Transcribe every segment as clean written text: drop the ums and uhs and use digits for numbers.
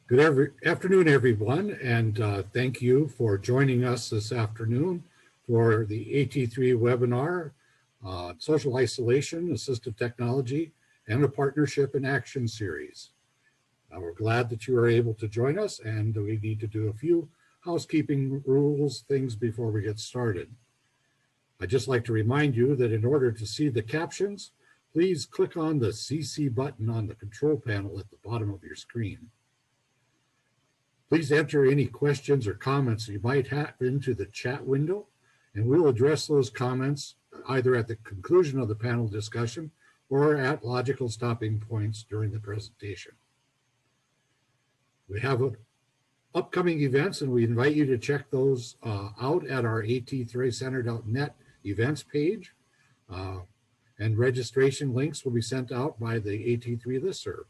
Good afternoon, everyone, and thank you for joining us this afternoon for the AT3 webinar, Social Isolation, Assistive Technology, and a Partnership in Action series. We're glad that you are able to join us, and we need to do a few housekeeping things before we get started. I'd just like to remind you that in order to see the captions, please click on the CC button on the control panel at the bottom of your screen. Please enter any questions or comments you might have into the chat window, and we'll address those comments either at the conclusion of the panel discussion or at logical stopping points during the presentation. We have upcoming events, and we invite you to check those out at our at3center.net events page, and registration links will be sent out by the AT3 listserv.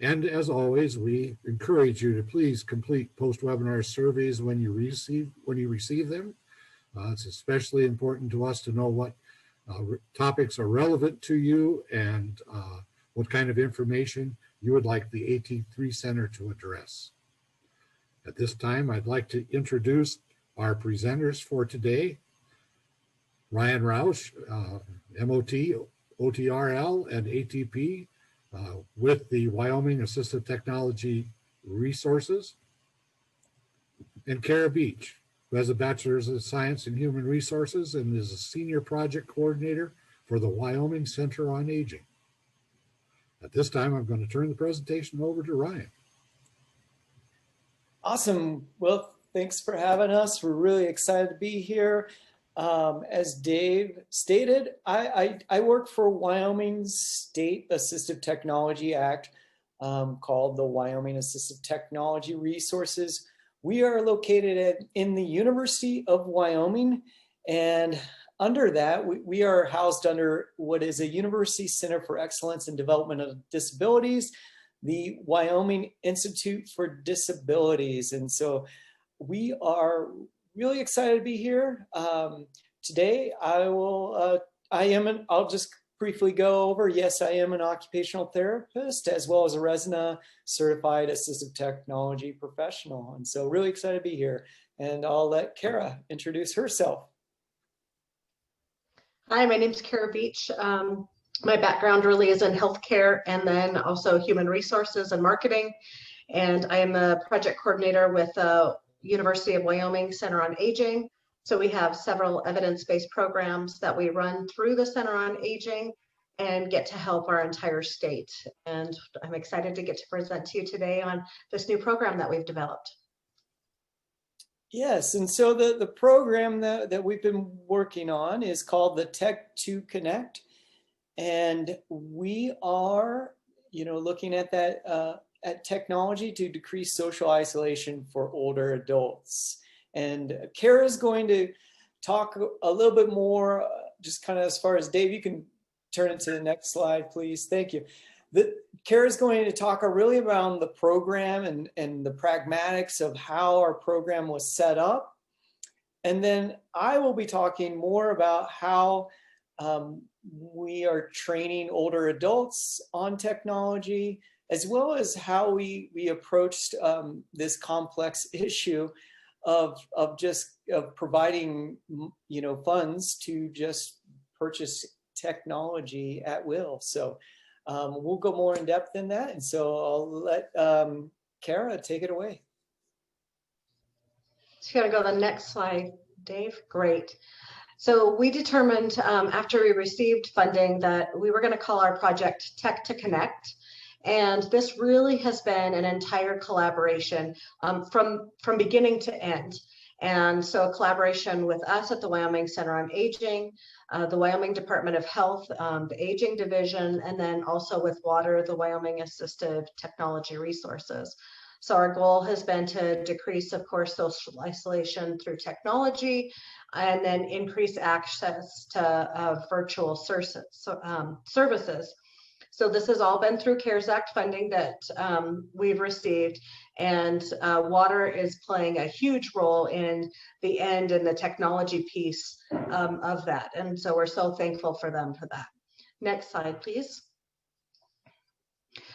And as always, we encourage you to please complete post-webinar surveys when you receive them. It's especially important to us to know what topics are relevant to you and what kind of information you would like the AT3 Center to address. At this time, I'd like to introduce our presenters for today. Ryan Roush, MOT, OTRL, and ATP, with the Wyoming Assistive Technology Resources, and Kara Beach, who has a Bachelor's of Science in Human Resources and is a Senior Project Coordinator for the Wyoming Center on Aging. At this time, I'm going to turn the presentation over to Ryan. Awesome. Well, thanks for having us. We're really excited to be here. As Dave stated, I work for Wyoming's State Assistive Technology Act, called the Wyoming Assistive Technology Resources. We are located in the University of Wyoming, and under that, we are housed under what is a University Center for Excellence in Development of Disabilities, the Wyoming Institute for Disabilities. And so we are really excited to be here. Today, I'll just briefly go over, yes, I am an occupational therapist as well as a RESNA certified assistive technology professional. And so really excited to be here. And I'll let Kara introduce herself. Hi, my name is Kara Beach. My background really is in healthcare and then also human resources and marketing. And I am a project coordinator with University of Wyoming Center on Aging. So we have several evidence-based programs that we run through the Center on Aging and get to help our entire state. And I'm excited to get to present to you today on this new program that we've developed. Yes, and so the program that we've been working on is called the Tech2Connect. And we are, looking at that at technology to decrease social isolation for older adults. And Kara is going to talk a little bit more, just kind of as far as Dave, you can turn it to the next slide, please. Thank you. Kara is going to talk really around the program and the pragmatics of how our program was set up. And then I will be talking more about how we are training older adults on technology, as well as how we approached this complex issue of providing funds to just purchase technology at will. So we'll go more in depth in that, and so I'll let Kara take it away. So you gotta go to the next slide, Dave. Great. So we determined after we received funding that we were going to call our project Tech2Connect. And this really has been an entire collaboration from beginning to end. And so a collaboration with us at the Wyoming Center on Aging, the Wyoming Department of Health, the Aging Division, and then also with WATER, the Wyoming Assistive Technology Resources. So our goal has been to decrease, of course, social isolation through technology, and then increase access to virtual services. So this has all been through CARES Act funding that we've received, and WATER is playing a huge role in the end and the technology piece of that. And so we're so thankful for them for that. Next slide, please.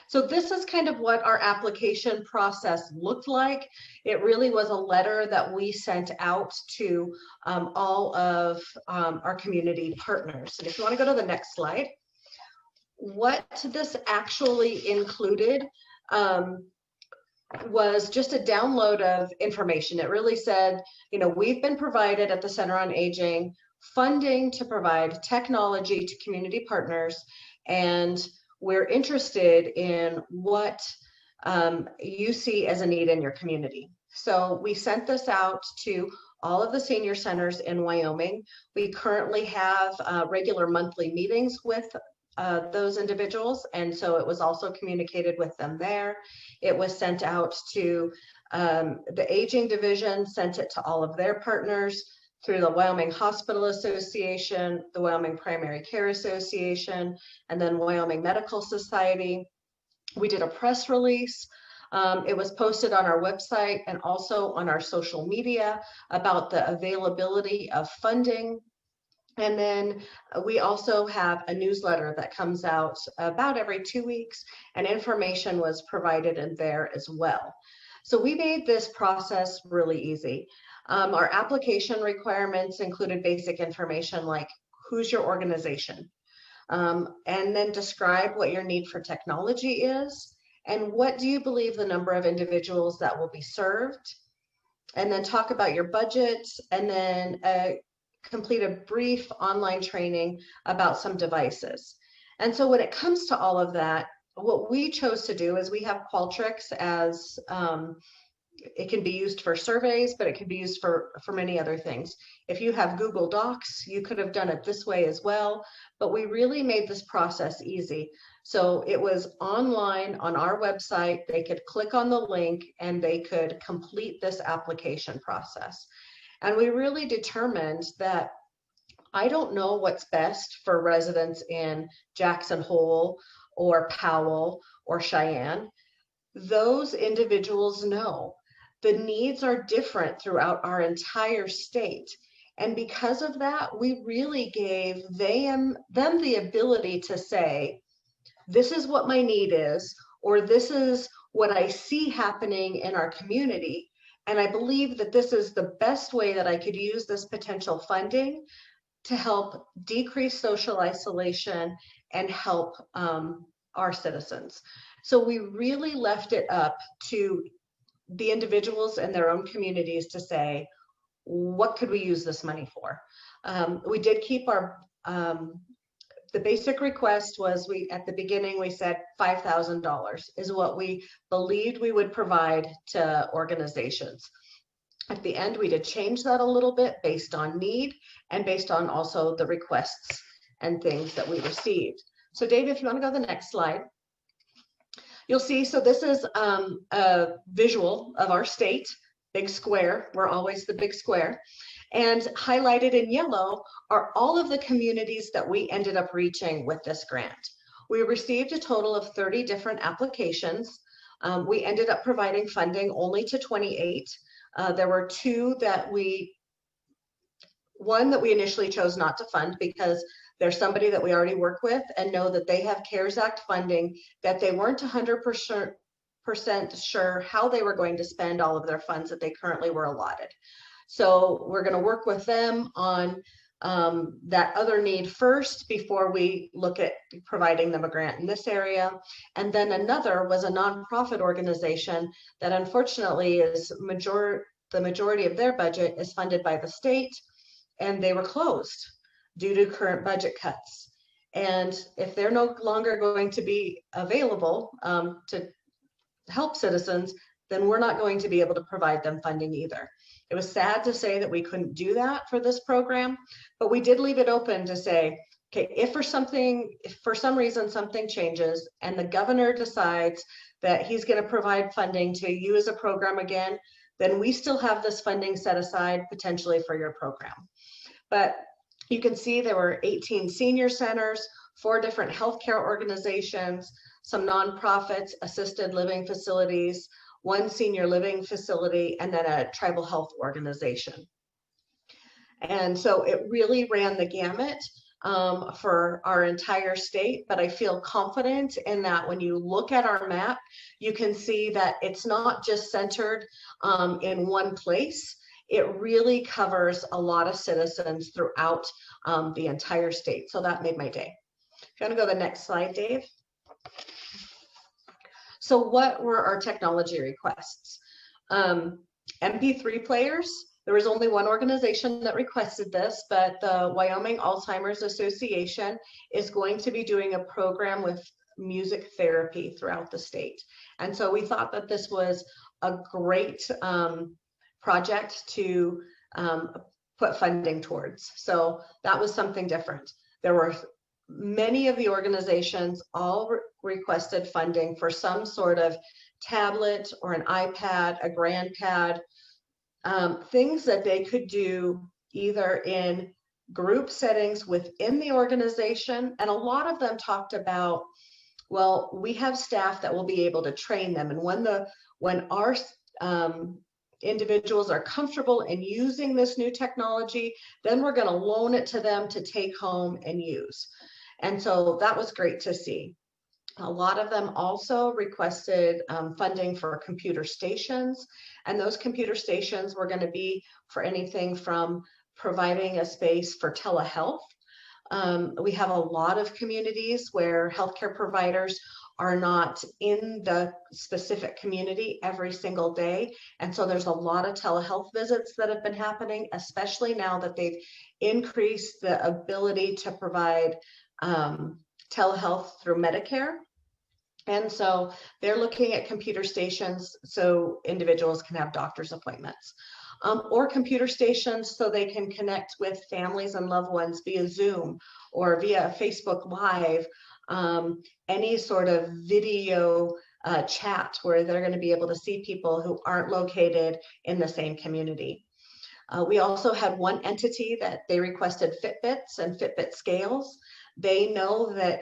So this is kind of what our application process looked like. It really was a letter that we sent out to all of our community partners. And if you want to go to the next slide, what this actually included was just a download of information. It really said, you know, we've been provided at the Center on Aging funding to provide technology to community partners, and we're interested in what you see as a need in your community. So we sent this out to all of the senior centers in Wyoming. We currently have regular monthly meetings with those individuals, and so it was also communicated with them there. It was sent out to the aging division, sent it to all of their partners through the Wyoming Hospital Association, the Wyoming Primary Care Association, and then Wyoming Medical Society. We did a press release. It was posted on our website and also on our social media about the availability of funding. And then we also have a newsletter that comes out about every 2 weeks, and information was provided in there as well. So we made this process really easy. Our application requirements included basic information like who's your organization, and then describe what your need for technology is, and what do you believe the number of individuals that will be served, and then talk about your budget, and then complete a brief online training about some devices. And so when it comes to all of that, what we chose to do is we have Qualtrics as it can be used for surveys, but it can be used for many other things. If you have Google Docs, you could have done it this way as well, but we really made this process easy. So it was online on our website. They could click on the link and they could complete this application process. And we really determined that I don't know what's best for residents in Jackson Hole or Powell or Cheyenne. Those individuals know. The needs are different throughout our entire state. And because of that, we really gave them the ability to say, this is what my need is, or this is what I see happening in our community. And I believe that this is the best way that I could use this potential funding to help decrease social isolation and help our citizens. So we really left it up to the individuals in their own communities to say, what could we use this money for? We did keep our, the basic request was at the beginning, we said $5,000 is what we believed we would provide to organizations. At the end, we did change that a little bit based on need and based on also the requests and things that we received. So Dave, if you want to go to the next slide. You'll see, so this is a visual of our state, big square. We're always the big square. And highlighted in yellow are all of the communities that we ended up reaching with this grant. We received a total of 30 different applications. We ended up providing funding only to 28. There were one that we initially chose not to fund because there's somebody that we already work with and know that they have CARES Act funding that they weren't 100% sure how they were going to spend all of their funds that they currently were allotted. So we're going to work with them on that other need first before we look at providing them a grant in this area. And then another was a nonprofit organization that unfortunately is the majority of their budget is funded by the state, and they were closed due to current budget cuts. And if they're no longer going to be available to help citizens, then we're not going to be able to provide them funding either. It was sad to say that we couldn't do that for this program, but we did leave it open to say, okay, if for some reason something changes and the governor decides that he's going to provide funding to you as a program again, then we still have this funding set aside potentially for your program. But you can see there were 18 senior centers, 4 different healthcare organizations, some nonprofits, assisted living facilities, 1 senior living facility, and then a tribal health organization. And so it really ran the gamut. for our entire state, but I feel confident in that when you look at our map, you can see that it's not just centered in one place. It really covers a lot of citizens throughout the entire state. So that made my day. If you want to go to the next slide, Dave. So what were our technology requests? MP3 players. There was only one organization that requested this, but the Wyoming Alzheimer's Association is going to be doing a program with music therapy throughout the state. And so we thought that this was a great project to put funding towards. So that was something different. There were many of the organizations all requested funding for some sort of tablet or an iPad, a grandpad, things that they could do either in group settings within the organization. And a lot of them talked about, well, we have staff that will be able to train them. And when our individuals are comfortable in using this new technology, then we're going to loan it to them to take home and use. And so that was great to see. A lot of them also requested funding for computer stations, and those computer stations were going to be for anything from providing a space for telehealth. We have a lot of communities where healthcare providers are not in the specific community every single day. And so there's a lot of telehealth visits that have been happening, especially now that they've increased the ability to provide telehealth through Medicare. And so they're looking at computer stations so individuals can have doctor's appointments, or computer stations so they can connect with families and loved ones via Zoom or via Facebook Live, any sort of video chat where they're going to be able to see people who aren't located in the same community. We also had one entity that they requested Fitbits and Fitbit scales. They know that,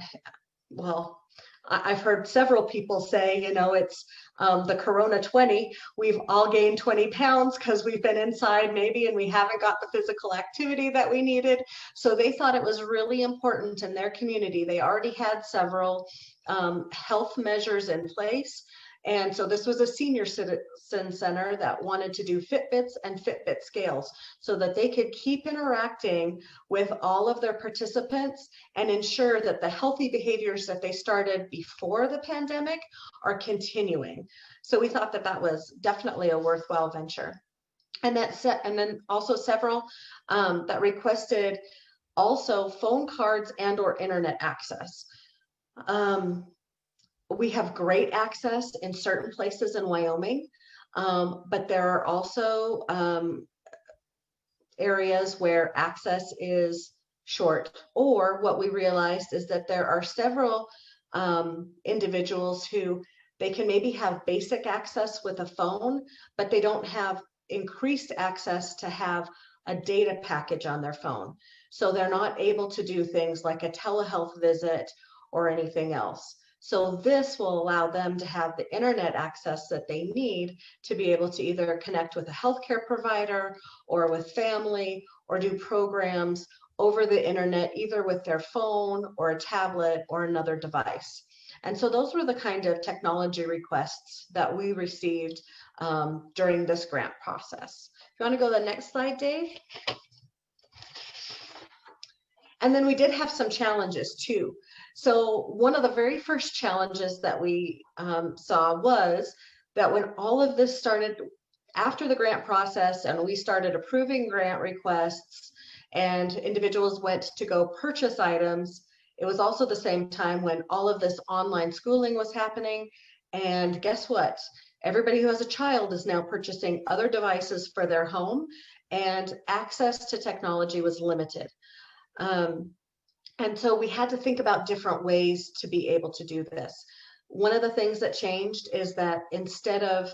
well, I've heard several people say, you know, it's the Corona 20, we've all gained 20 pounds because we've been inside maybe and we haven't got the physical activity that we needed. So they thought it was really important in their community. They already had several health measures in place. And so this was a senior citizen center that wanted to do Fitbits and Fitbit scales so that they could keep interacting with all of their participants and ensure that the healthy behaviors that they started before the pandemic are continuing. So we thought that that was definitely a worthwhile venture. And then also several that requested also phone cards and or internet access. We have great access in certain places in Wyoming, but there are also areas where access is short. Or what we realized is that there are several individuals who they can maybe have basic access with a phone, but they don't have increased access to have a data package on their phone. So they're not able to do things like a telehealth visit or anything else. So this will allow them to have the internet access that they need to be able to either connect with a healthcare provider or with family or do programs over the internet, either with their phone or a tablet or another device. And so those were the kind of technology requests that we received during this grant process. If you want to go to the next slide, Dave. And then we did have some challenges too. So one of the very first challenges that we saw was that when all of this started after the grant process and we started approving grant requests and individuals went to go purchase items, it was also the same time when all of this online schooling was happening. And guess what? Everybody who has a child is now purchasing other devices for their home, and access to technology was limited. And so we had to think about different ways to be able to do this. One of the things that changed is that instead of,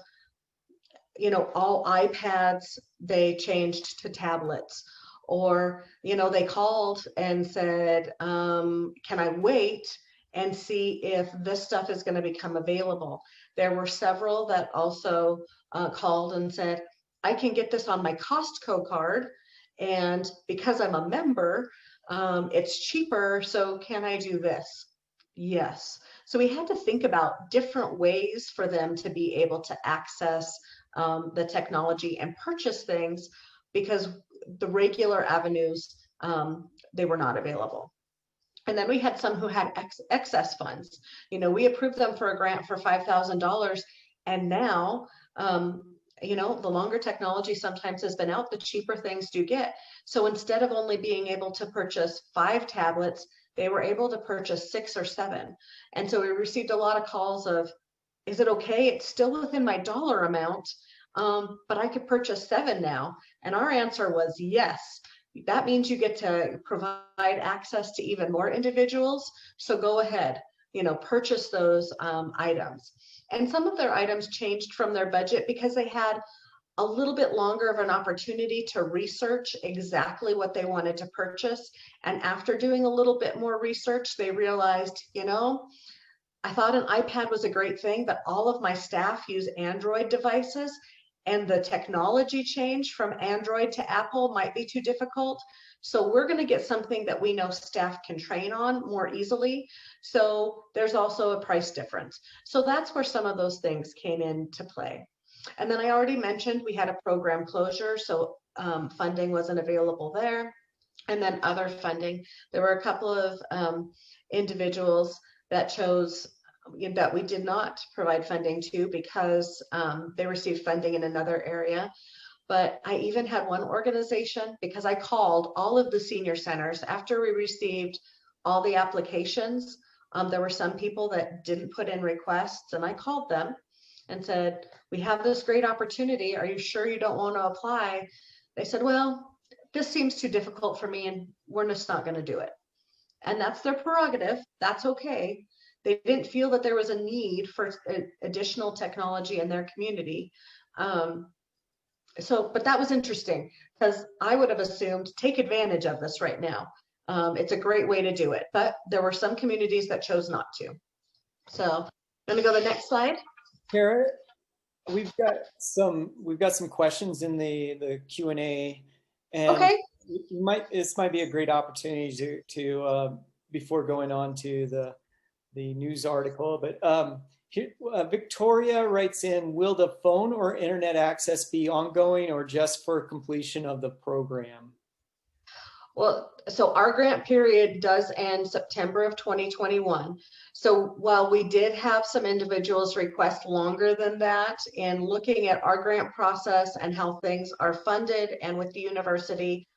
you know, all iPads, they changed to tablets. Or, you know, they called and said, can I wait and see if this stuff is going to become available? There were several that also called and said, I can get this on my Costco card. And because I'm a member, It's cheaper, so can I do this? Yes. So we had to think about different ways for them to be able to access the technology and purchase things, because the regular avenues, they were not available. And then we had some who had excess funds. You know, we approved them for a grant for $5,000, and now, you know, the longer technology sometimes has been out, the cheaper things do get. So instead of only being able to purchase 5 tablets, they were able to purchase 6 or 7. And so we received a lot of calls of, is it okay? It's still within my dollar amount, but I could purchase 7 now. And our answer was yes. That means you get to provide access to even more individuals. So go ahead, you know, purchase those items. And some of their items changed from their budget because they had a little bit longer of an opportunity to research exactly what they wanted to purchase. And after doing a little bit more research, they realized, you know, I thought an iPad was a great thing, but all of my staff use Android devices, and the technology change from Android to Apple might be too difficult. So we're going to get something that we know staff can train on more easily. So there's also a price difference. So that's where some of those things came into play. And then I already mentioned we had a program closure, so funding wasn't available there. And then other funding, there were a couple of individuals that chose that we did not provide funding to because they received funding in another area. But I even had one organization, because I called all of the senior centers after we received all the applications. There were some people that didn't put in requests, and I called them and said, we have this great opportunity. Are you sure you don't want to apply? They said, well, this seems too difficult for me and we're just not going to do it. And that's their prerogative. That's okay. They didn't feel that there was a need for additional technology in their community. But that was interesting, because I would have assumed take advantage of this right now. It's a great way to do it, but there were some communities that chose not to. So let me go to the next slide. Kara, we've got some questions in the Q&A, and Okay. This might be a great opportunity to before going on to the news article. But Victoria writes in, will the phone or internet access be ongoing or just for completion of the program? Well, so our grant period does end September of 2021. So while we did have some individuals request longer than that, in looking at our grant process and how things are funded and with the university,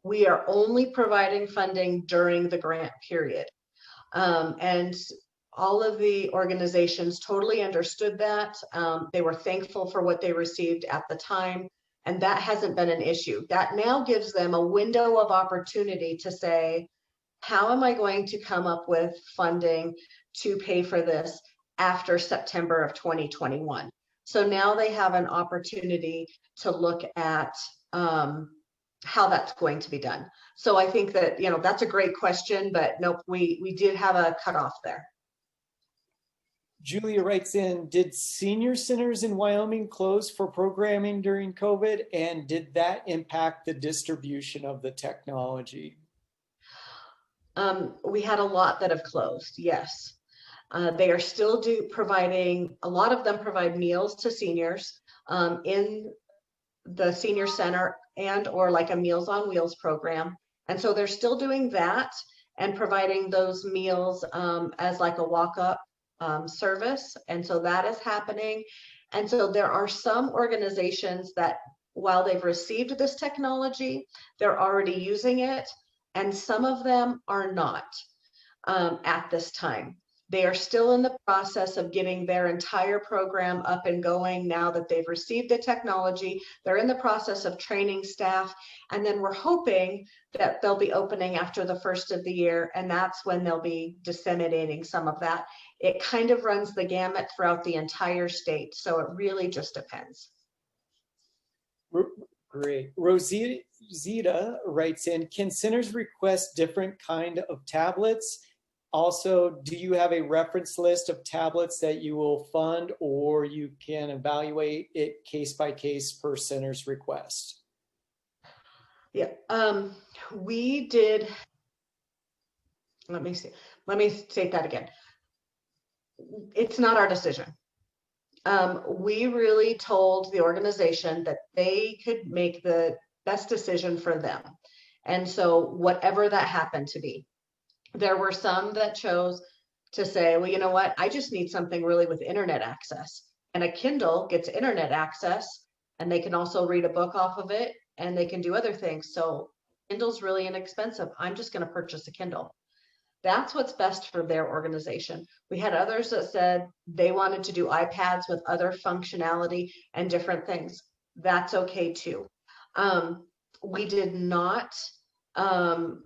we are only providing funding during the grant period. And all of the organizations totally understood that. They were thankful for what they received at the time. And that hasn't been an issue. That now gives them a window of opportunity to say, how am I going to come up with funding to pay for this after September of 2021? So now they have an opportunity to look at how that's going to be done. So I think that, you know, that's a great question, but nope, we did have a cutoff there. Julia writes in, did senior centers in Wyoming close for programming during COVID? And did that impact the distribution of the technology? We had a lot that have closed, yes. They are still providing, a lot of them provide meals to seniors in the senior center and or like a Meals on Wheels program. And so they're still doing that and providing those meals as like a walk-up service. And so that is happening. And so there are some organizations that while they've received this technology, they're already using it. And some of them are not at this time. They are still in the process of getting their entire program up and going now that they've received the technology. They're in the process of training staff. And then we're hoping that they'll be opening after the first of the year. And that's when they'll be disseminating some of that. It kind of runs the gamut throughout the entire state. So it really just depends. Great. Rosita writes in, can centers request different kind of tablets? Also, do you have a reference list of tablets that you will fund, or you can evaluate it case by case per center's request? Yeah, we did let me see. Let me state that again. It's not our decision. We really told the organization that they could make the best decision for them. And so whatever that happened to be, there were some that chose to say, well, you know what, I just need something really with internet access. And a Kindle gets internet access, and they can also read a book off of it, and they can do other things. So Kindle's really inexpensive. I'm just going to purchase a Kindle. That's what's best for their organization. We had others that said they wanted to do iPads with other functionality and different things. That's okay too. We did not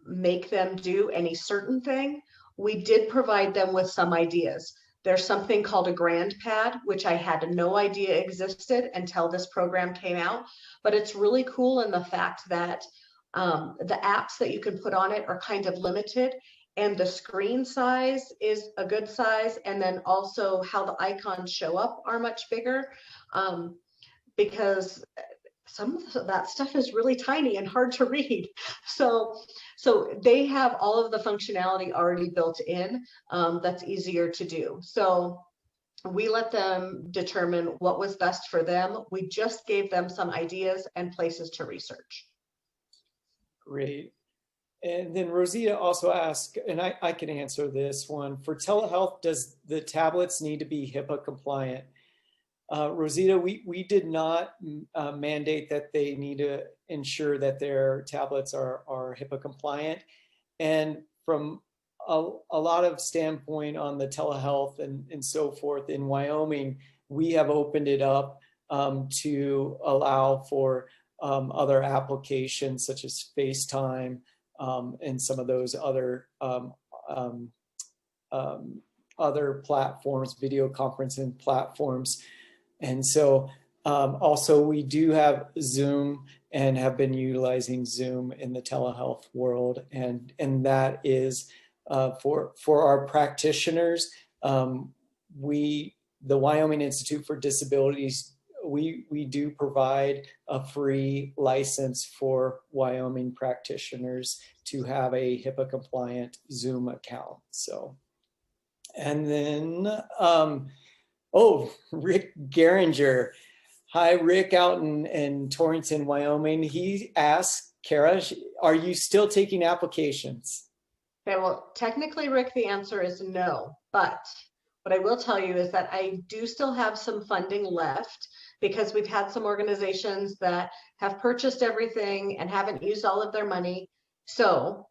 make them do any certain thing. We did provide them with some ideas. There's something called a Grand Pad, which I had no idea existed until this program came out, but it's really cool in the fact that the apps that you can put on it are kind of limited, and the screen size is a good size, and then also how the icons show up are much bigger, because some of that stuff is really tiny and hard to read. So they have all of the functionality already built in, that's easier to do. So we let them determine what was best for them. We just gave them some ideas and places to research. Great. And then Rosita also asked, and I can answer this one, for telehealth, does the tablets need to be HIPAA compliant? Rosita, we did not mandate that they need to ensure that their tablets are HIPAA compliant. And from a lot of standpoint on the telehealth and so forth in Wyoming, we have opened it up to allow for other applications such as FaceTime and some of those other platforms, video conferencing platforms. And so also we do have Zoom and have been utilizing Zoom in the telehealth world. And that is for our practitioners. The Wyoming Institute for Disabilities, we do provide a free license for Wyoming practitioners to have a HIPAA compliant Zoom account. So, and then, Rick Geringer. Hi, Rick out in Torrington, Wyoming. He asked, Kara, are you still taking applications? Okay, well, technically, Rick, the answer is no. But what I will tell you is that I do still have some funding left, because we've had some organizations that have purchased everything and haven't used all of their money. So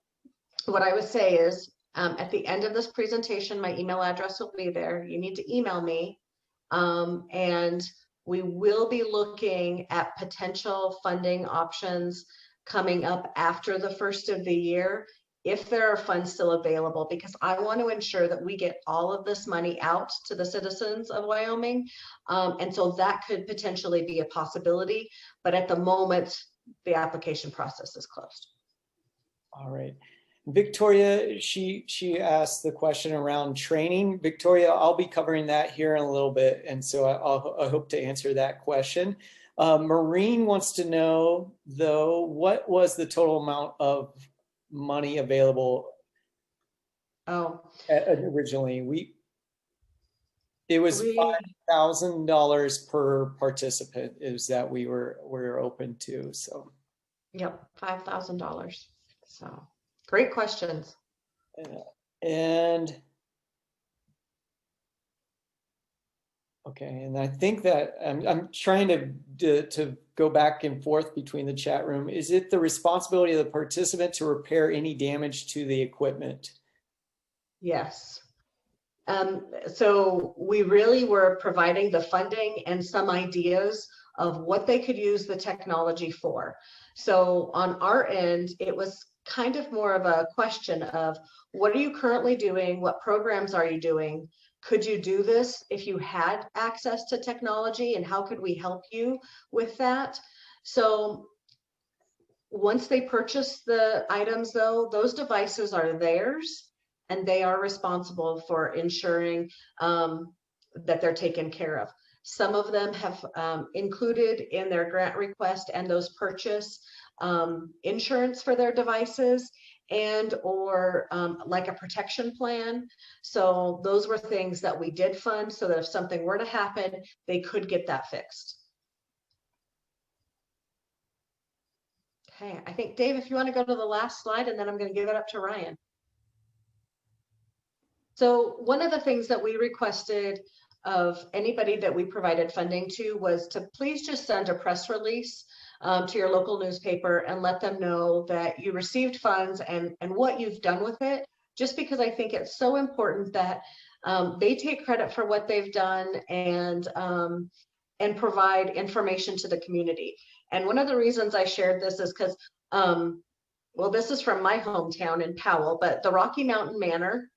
what I would say is, at the end of this presentation, my email address will be there. You need to email me. And we will be looking at potential funding options coming up after the first of the year, if there are funds still available, because I want to ensure that we get all of this money out to the citizens of Wyoming. And so that could potentially be a possibility, but at the moment, the application process is closed. All right. Victoria, she asked the question around training. Victoria, I'll be covering that here in a little bit. And so I hope to answer that question. Maureen wants to know, though, what was the total amount of money available originally? It was $5,000 per participant is that we were open to. So yep, $5,000. So great questions. And okay, and I think that I'm trying to go back and forth between the chat room. Is it the responsibility of the participant to repair any damage to the equipment? Yes. So we really were providing the funding and some ideas of what they could use the technology for. So on our end, it was kind of more of a question of, what are you currently doing? What programs are you doing? Could you do this if you had access to technology, and how could we help you with that? So once they purchase the items, though, those devices are theirs, and they are responsible for ensuring that they're taken care of. Some of them have included in their grant request and those purchase insurance for their devices, and or like a protection plan. So those were things that we did fund so that if something were to happen, they could get that fixed. Okay, I think Dave, if you want to go to the last slide, and then I'm going to give it up to Ryan. So one of the things that we requested of anybody that we provided funding to was to please just send a press release to your local newspaper and let them know that you received funds and what you've done with it, just because I think it's so important that they take credit for what they've done and provide information to the community. And one of the reasons I shared this is because, well, this is from my hometown in Powell, but the Rocky Mountain Manor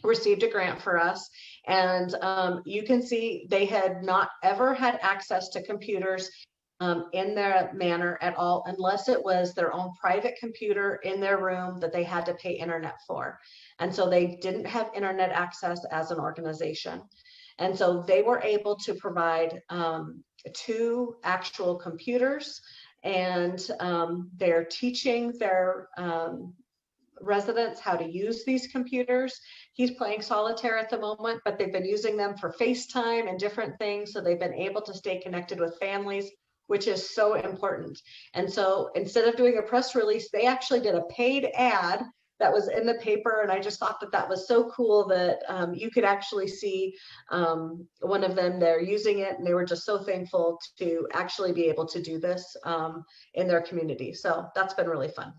received a grant for us. And you can see they had not ever had access to computers in their manor at all, unless it was their own private computer in their room that they had to pay internet for. And so they didn't have internet access as an organization. And so they were able to provide 2 actual computers, and they're teaching their residents how to use these computers. He's playing solitaire at the moment, but they've been using them for FaceTime and different things. So they've been able to stay connected with families, which is so important. And so instead of doing a press release, they actually did a paid ad that was in the paper. And I just thought that that was so cool that you could actually see one of them there using it. And they were just so thankful to actually be able to do this in their community. So that's been really fun.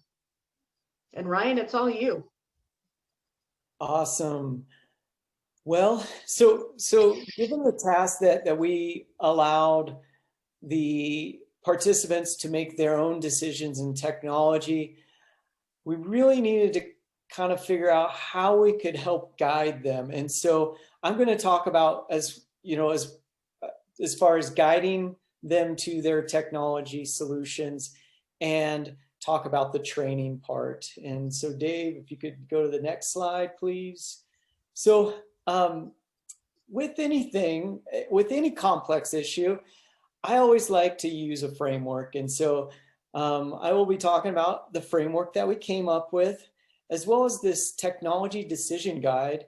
And Ryan, it's all you. Awesome. Well, so given the task that we allowed the participants to make their own decisions in technology, we really needed to kind of figure out how we could help guide them. And so I'm going to talk about, as far as guiding them to their technology solutions, and talk about the training part. And so Dave, if you could go to the next slide, please. So with any complex issue, I always like to use a framework. And so I will be talking about the framework that we came up with, as well as this technology decision guide,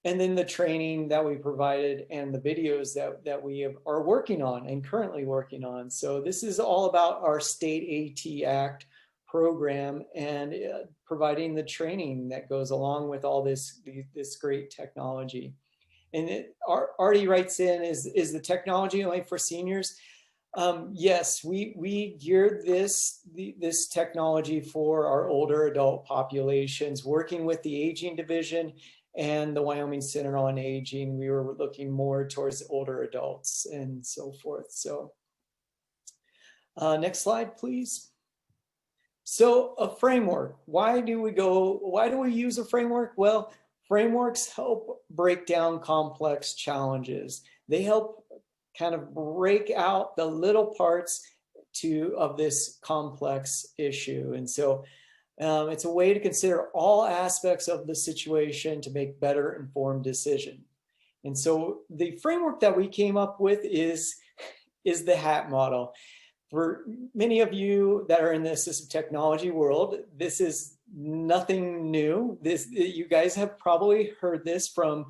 and then the training that we provided and the videos that we are working on and currently working on. So this is all about our State AT Act program and providing the training that goes along with all this great technology. And Artie writes in, is the technology only for seniors? Yes, we geared this technology for our older adult populations. Working with the aging division and the Wyoming Center on Aging, we were looking more towards older adults and so forth. So next slide, please. So a framework, why do we use a framework? Well, frameworks help break down complex challenges. They help kind of break out the little parts of this complex issue. And so it's a way to consider all aspects of the situation to make better informed decisions. And so the framework that we came up with is the HAT model. For many of you that are in the assistive technology world, this is nothing new. You guys have probably heard this from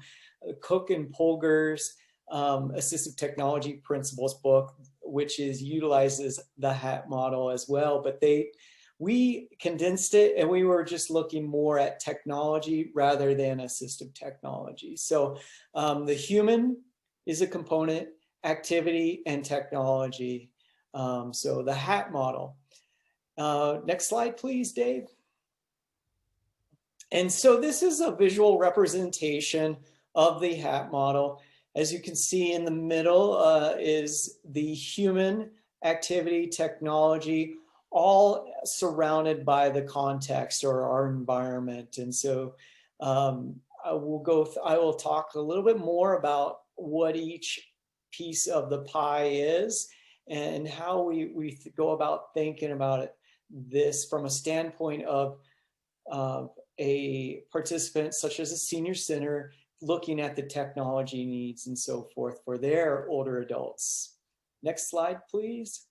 Cook and Polger's Assistive Technology Principles book, which utilizes the HAT model as well. But we condensed it, and we were just looking more at technology rather than assistive technology. So the human is a component, activity, and technology. So the HAT model. Next slide, please, Dave. And so this is a visual representation of the HAT model. As you can see in the middle is the human, activity, technology, all surrounded by the context or our environment. And so I will talk a little bit more about what each piece of the pie is and how we go about thinking about this from a standpoint of a participant such as a senior center looking at the technology needs and so forth for their older adults. Next slide, please.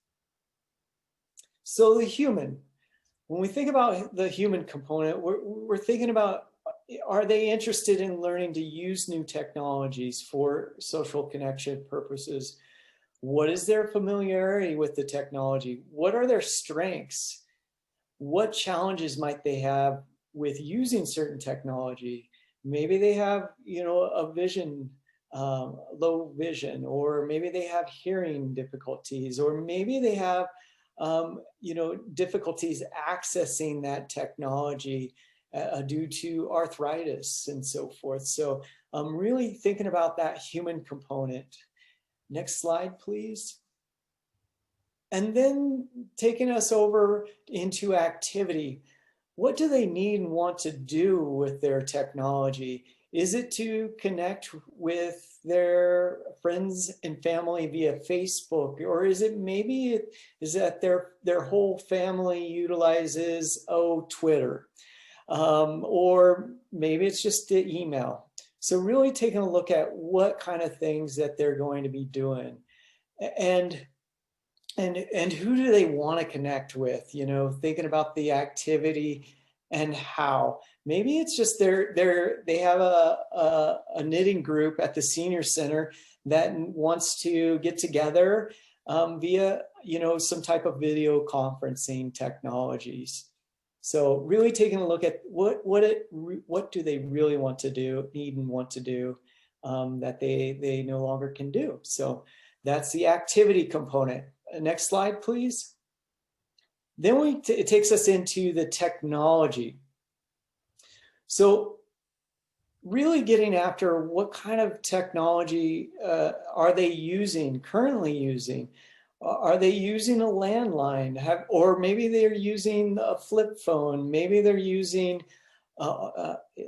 So the human. when we think about the human component, we're thinking about, are they interested in learning to use new technologies for social connection purposes? What is their familiarity with the technology? What are their strengths? What challenges might they have with using certain technology? Maybe they have, a vision, low vision, or maybe they have hearing difficulties, or maybe they have, difficulties accessing that technology due to arthritis and so forth. So I'm really thinking about that human component. Next slide, please. And then taking us over into activity. What do they need and want to do with their technology? Is it to connect with their friends and family via Facebook? Or is it maybe is that their whole family utilizes, Twitter? Or maybe it's just the email. So really taking a look at what kind of things that they're going to be doing. And who do they want to connect with? Thinking about the activity and how. Maybe it's just they have a knitting group at the senior center that wants to get together via some type of video conferencing technologies. So really taking a look at what do they really want to do, need and want to do that they no longer can do. So that's the activity component. Next slide, please. Then it takes us into the technology. So really getting after what kind of technology are they currently using? Are they using a landline? Or maybe they're using a flip phone. Maybe they're using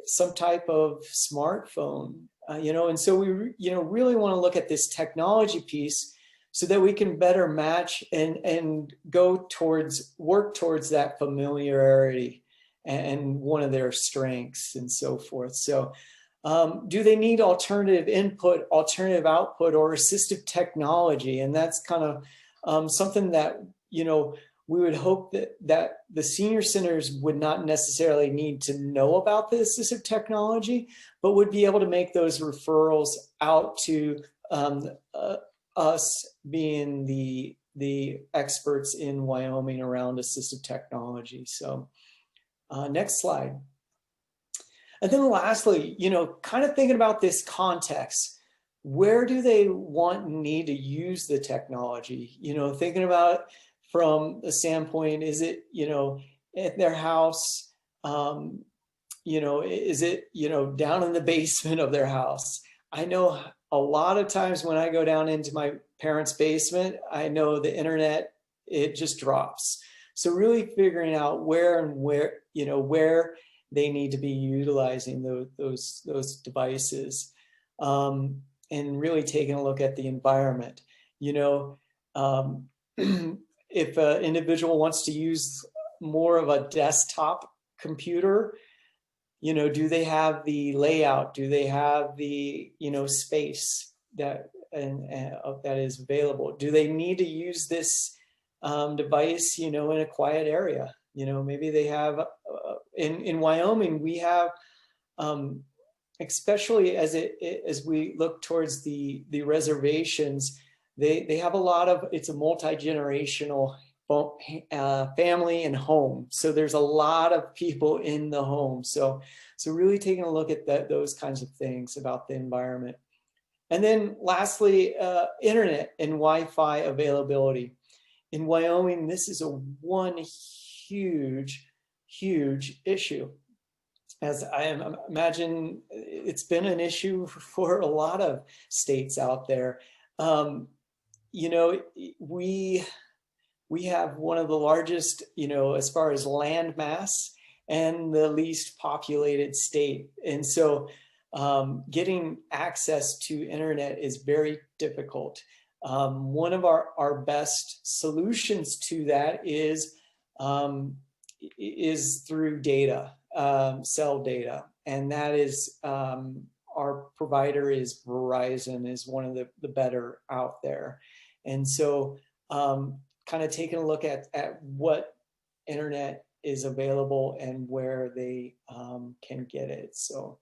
some type of smartphone. And so we really want to look at this technology piece so that we can better match and work towards that familiarity and one of their strengths and so forth. So do they need alternative input, alternative output, or assistive technology? And that's kind of something that, we would hope that the senior centers would not necessarily need to know about the assistive technology, but would be able to make those referrals out to us being the experts in Wyoming around assistive technology. So next slide. And then lastly, kind of thinking about this context, where do they want and need to use the technology? Thinking about from the standpoint, is it, at their house, is it, down in the basement of their house? I know a lot of times when I go down into my parents' basement, I know the internet, it just drops. So really figuring out where they need to be utilizing those devices, and really taking a look at the environment. If an individual wants to use more of a desktop computer, do they have the layout? Do they have the space that that is available? Do they need to use this device in a quiet area? Maybe they have in Wyoming, we have especially as we look towards the reservations, they have a lot of, it's a multi-generational family and home. So there's a lot of people in the home. So really taking a look at those kinds of things about the environment. And then lastly, internet and Wi-Fi availability. In Wyoming, this is one huge issue. As I imagine, it's been an issue for a lot of states out there. We have one of the largest, as far as land mass, and the least populated state. And so getting access to internet is very difficult. One of our best solutions to that is through data, cell data. And that is, our provider is Verizon, is one of the better out there. And so kind of taking a look at what internet is available and where they can get it. So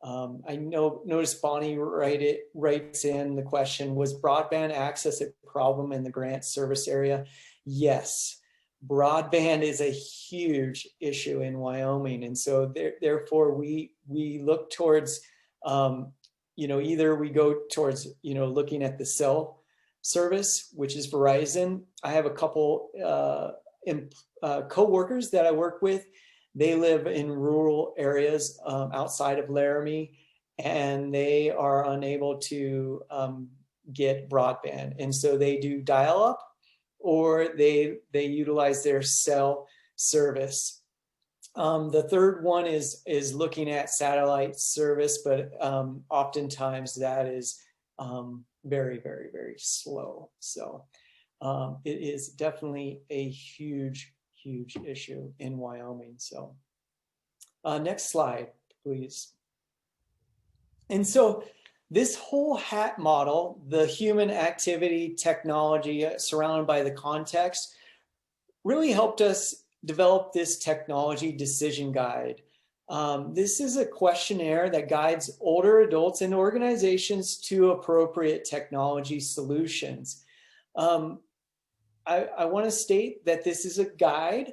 I noticed Bonnie writes in the question, was broadband access a problem in the grant service area? Yes, broadband is a huge issue in Wyoming. And so therefore we look towards, either we go towards, looking at the cell service, which is Verizon. I have a couple co-workers that I work with. They live in rural areas outside of Laramie, and they are unable to get broadband. And so they do dial-up, or they utilize their cell service. The third one is looking at satellite service, but oftentimes that is very, very, very slow. So it is definitely a huge issue in Wyoming. So next slide, please. And so this whole HAT model, the human activity technology surrounded by the context, really helped us develop this technology decision guide. This is a questionnaire that guides older adults and organizations to appropriate technology solutions. I want to state that this is a guide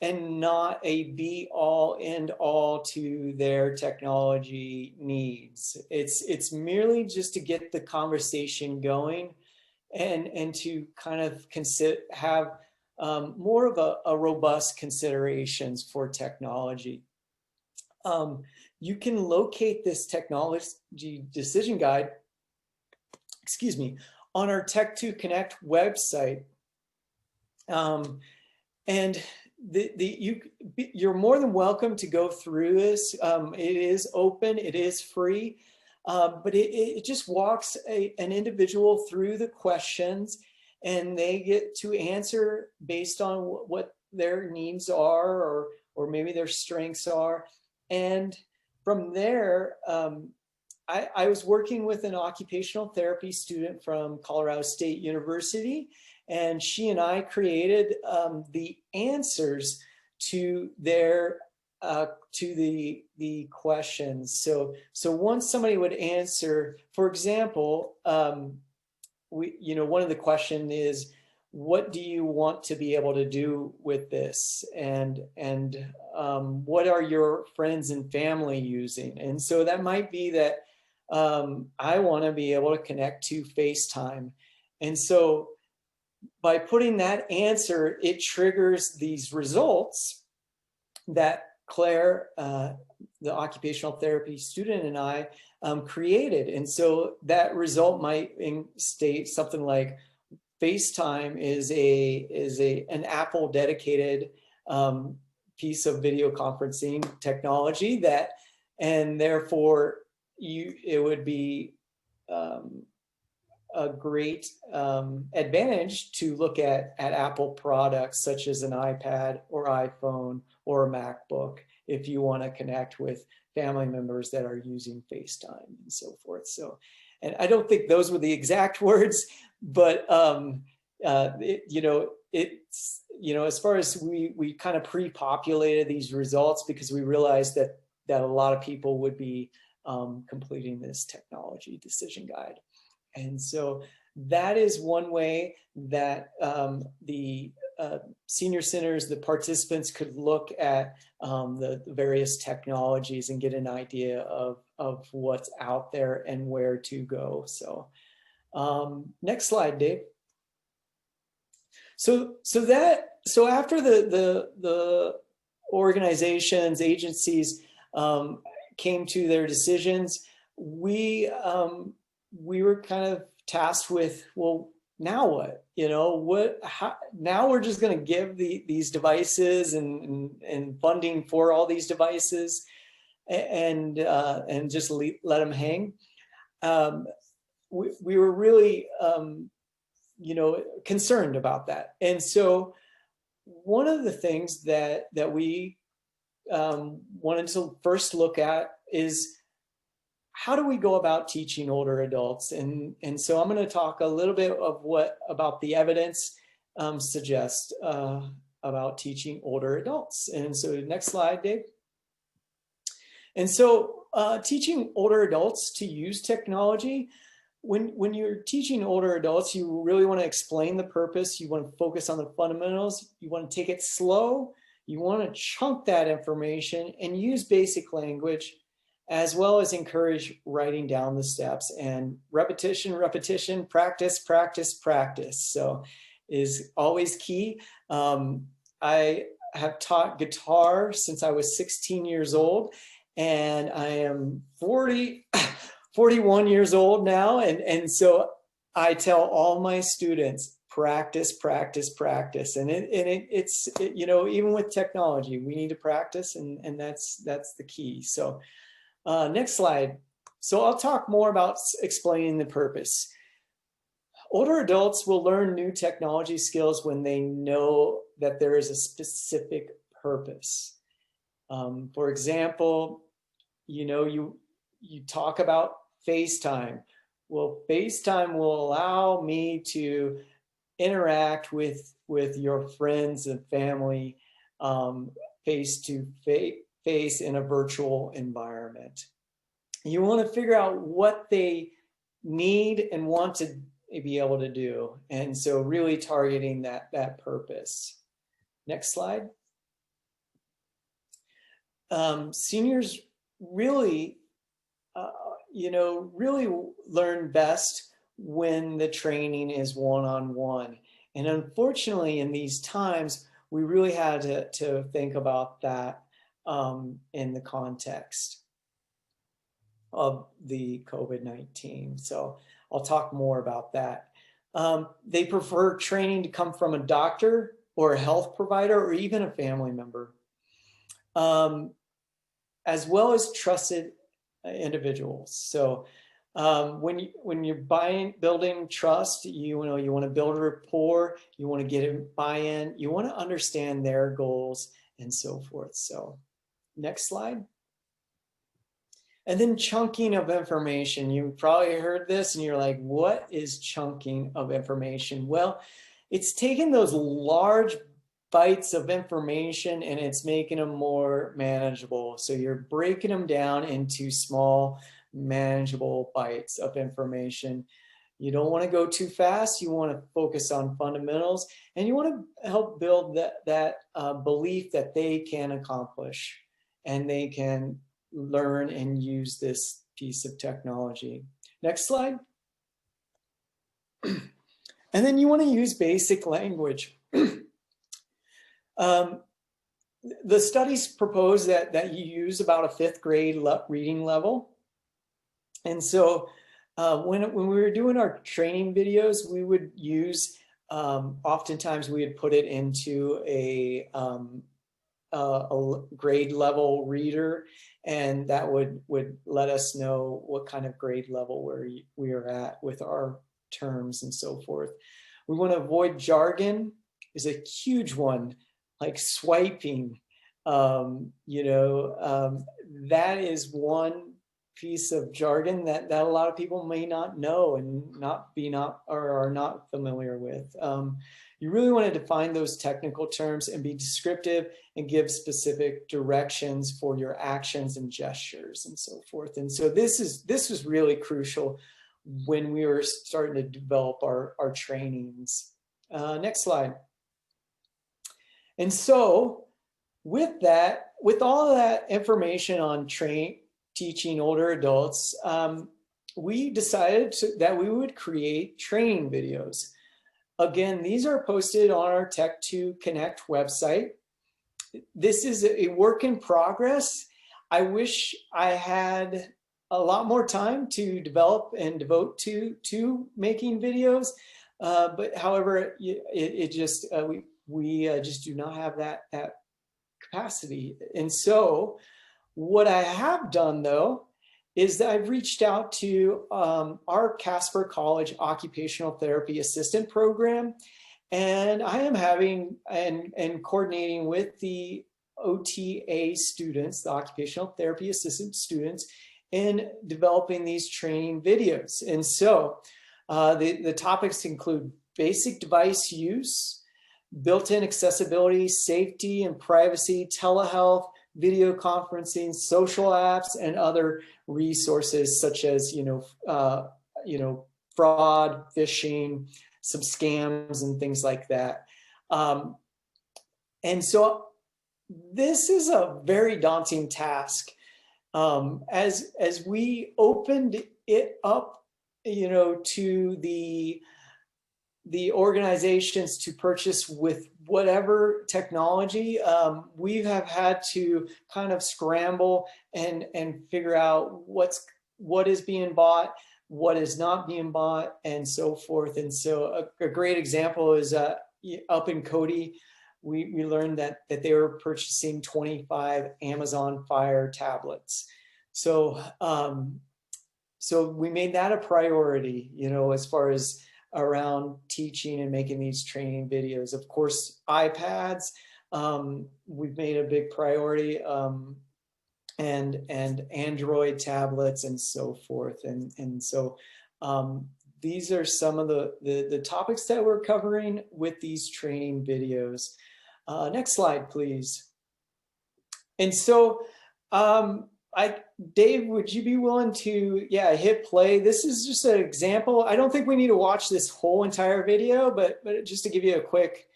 and not a be-all, end-all to their technology needs. It's merely just to get the conversation going and to kind of have more of a robust considerations for technology. You can locate this technology decision guide, on our Tech2Connect website. And you're more than welcome to go through this. It is open, it is free, but it just walks an individual through the questions, and they get to answer based on what their needs are, or maybe their strengths are. And from there, I was working with an occupational therapy student from Colorado State University, and she and I created the answers to their to the questions. So once somebody would answer, for example, one of the questions is, what do you want to be able to do with this? And what are your friends and family using? And so that might be that I want to be able to connect to FaceTime. And so by putting that answer, it triggers these results that Claire, the occupational therapy student, and I created. And so that result might state something like, FaceTime is an Apple dedicated piece of video conferencing technology that, and therefore it would be a great advantage to look at Apple products such as an iPad or iPhone or a MacBook if you want to connect with family members that are using FaceTime and so forth. So, and I don't think those were the exact words, but it's as far as we kind of pre-populated these results because we realized that a lot of people would be completing this technology decision guide. And so that is one way that the senior centers, the participants could look at the various technologies and get an idea of what's out there and where to go. So next slide, Dave. So after the organizations, agencies came to their decisions, we were kind of tasked with, well, now what? Now we're just going to give these devices and funding for all these devices and just let them hang. We were really concerned about that. And so one of the things that we wanted to first look at is, how do we go about teaching older adults? And so I'm going to talk a little bit of about the evidence suggests. about teaching older adults. And so next slide, Dave. And so teaching older adults to use technology, when you're teaching older adults, you really want to explain the purpose. You want to focus on the fundamentals. You want to take it slow. You want to chunk that information and use basic language, as well as encourage writing down the steps and repetition, repetition, practice, practice, practice. So is always key. I have taught guitar since I was 16 years old, and I am 41 years old now. And so I tell all my students, practice, practice, practice. And it's you know, even with technology, we need to practice, and that's the key. So next slide. So I'll talk more about explaining the purpose. Older adults will learn new technology skills when they know that there is a specific purpose. For example, you know, you talk about FaceTime. Well, FaceTime will allow me to interact with your friends and family face to face in a virtual environment. You want to figure out what they need and want to be able to do. And so really targeting that purpose. Next slide. Seniors really, you know, really learn best when the training is one-on-one. And unfortunately, in these times, we really had to think about that in the context of the COVID-19. So I'll talk more about that. They prefer training to come from a doctor or a health provider or even a family member, as well as trusted individuals. So when you're building trust, you want to build a rapport, you want to get a buy-in, you want to understand their goals and so forth. So next slide. And then chunking of information. You probably heard this and you're like, what is chunking of information? Well, it's taking those large bites of information and it's making them more manageable. So you're breaking them down into small, manageable bites of information. You don't want to go too fast. You want to focus on fundamentals, and you want to help build that belief that they can accomplish and they can learn and use this piece of technology. Next slide. And then you want to use basic language. The studies propose that you use about a 5th grade reading level. And so when we were doing our training videos, we would use, oftentimes we would put it into a grade level reader, and that would let us know what kind of grade level we are at with our terms and so forth. We want to avoid jargon is a huge one, like swiping. You know, that is one piece of jargon that a lot of people may not know and are not familiar with. You really want to define those technical terms and be descriptive and give specific directions for your actions and gestures and so forth. And so this was really crucial when we were starting to develop our trainings. Next slide. And so with all of that information on teaching older adults, we decided that we would create training videos. Again, these are posted on our Tech2Connect website. This is a work in progress. I wish I had a lot more time to develop and devote to making videos, but however, we just do not have that capacity. And so what I have done though is that I've reached out to our Casper College Occupational Therapy Assistant Program, and I am having and coordinating with the OTA students, the Occupational Therapy Assistant students, in developing these training videos. And so the topics include basic device use, built-in accessibility, safety and privacy, telehealth, video conferencing, social apps, and other resources such as, fraud, phishing, some scams and things like that. And so this is a very daunting task. As we opened it up, to the organizations to purchase with whatever technology, we have had to kind of scramble and figure out what is being bought, what is not being bought, and so forth. And so a great example is up in Cody, we learned that they were purchasing 25 Amazon Fire tablets. So so we made that a priority, as far as around teaching and making these training videos. Of course, iPads, we've made a big priority, and Android tablets and so forth. And so these are some of the topics that we're covering with these training videos. Next slide, please. And so Dave, would you be willing to, hit play? This is just an example. I don't think we need to watch this whole entire video, but just to give you a quick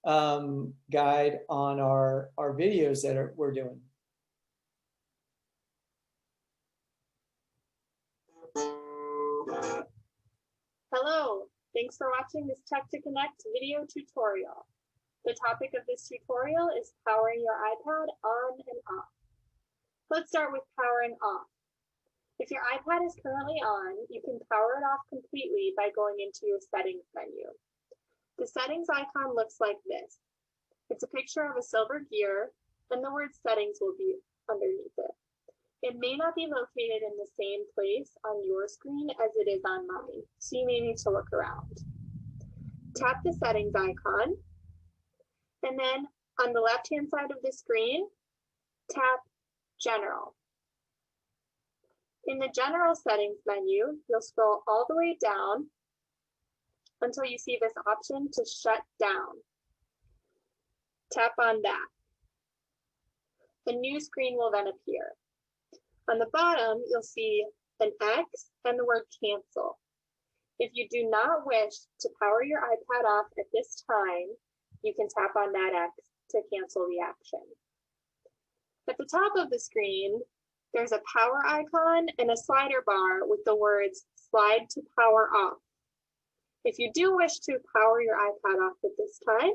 guide on our videos that we're doing. Hello, thanks for watching this Tech2Connect video tutorial. The topic of this tutorial is powering your iPad on and off. Let's start with powering off. If your iPad is currently on, you can power it off completely by going into your settings menu. The settings icon looks like this. It's a picture of a silver gear, and the word settings will be underneath it. It may not be located in the same place on your screen as it is on mine, so you may need to look around. Tap the settings icon, and then on the left-hand side of the screen, tap General. In the General Settings menu, you'll scroll all the way down until you see this option to shut down. Tap on that. A new screen will then appear. On the bottom, you'll see an X and the word cancel. If you do not wish to power your iPad off at this time, you can tap on that X to cancel the action. At the top of the screen, there's a power icon and a slider bar with the words slide to power off. If you do wish to power your iPad off at this time,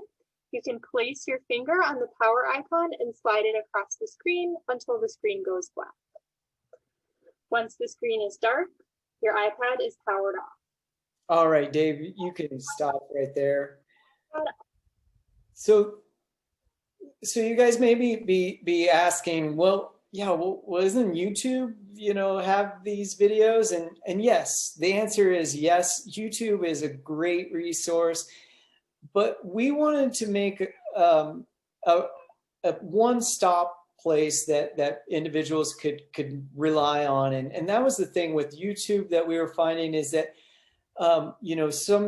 you can place your finger on the power icon and slide it across the screen until the screen goes black. Once the screen is dark, your iPad is powered off. All right, Dave, you can stop right there. So you guys may be asking, well, isn't YouTube, have these videos? And yes, the answer is yes, YouTube is a great resource, but we wanted to make a one-stop place that individuals could rely on. And that was the thing with YouTube that we were finding, is that some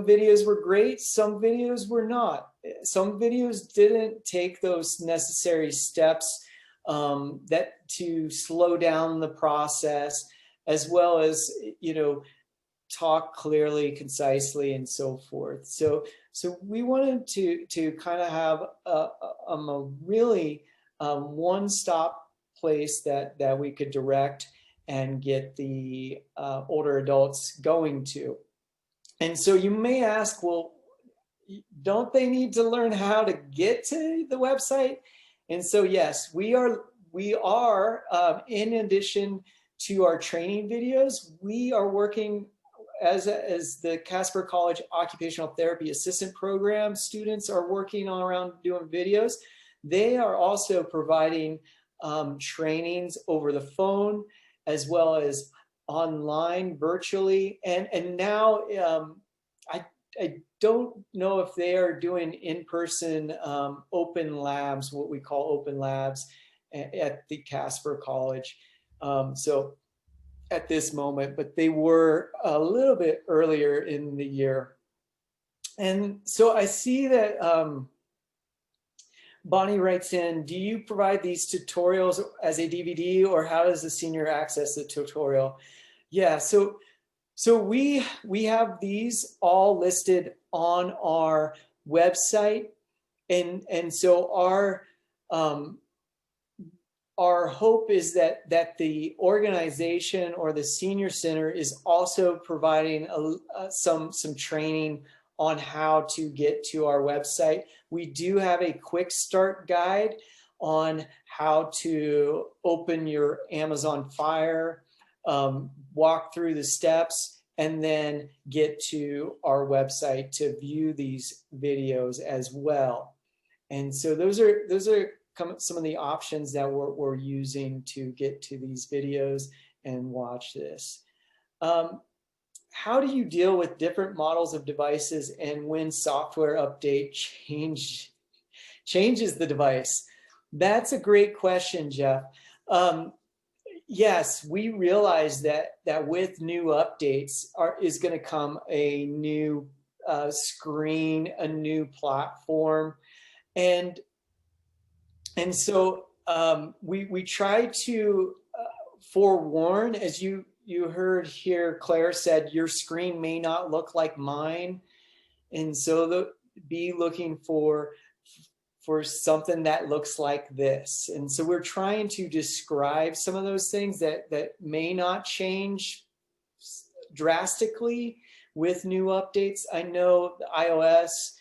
videos were great, some videos were not. Some videos didn't take those necessary steps that to slow down the process, as well as, talk clearly, concisely, and so forth. So we wanted to kind of have a really one-stop place that we could direct and get the older adults going to. And so you may ask, well, don't they need to learn how to get to the website? And so, yes, we are in addition to our training videos, we are working as the Casper College Occupational Therapy Assistant Program students are working on around doing videos. They are also providing trainings over the phone, as well as online, virtually, and now I don't know if they are doing in-person open labs, what we call open labs at the Casper College. So at this moment, but they were a little bit earlier in the year. And so I see that Bonnie writes in, do you provide these tutorials as a DVD, or how does the senior access the tutorial? Yeah, so we have these all listed on our website, and so our hope is that the organization or the senior center is also providing some training on how to get to our website. We do have a quick start guide on how to open your Amazon Fire, walk through the steps, and then get to our website to view these videos as well. And so those are some of the options that we're using to get to these videos and watch this. How do you deal with different models of devices and when software update changes the device? That's a great question, Jeff. Yes, we realize that with new updates is going to come a new screen, a new platform, and so we try to forewarn, as you heard here, Claire said, your screen may not look like mine. And so be looking for something that looks like this. And so we're trying to describe some of those things that may not change drastically with new updates. I know the iOS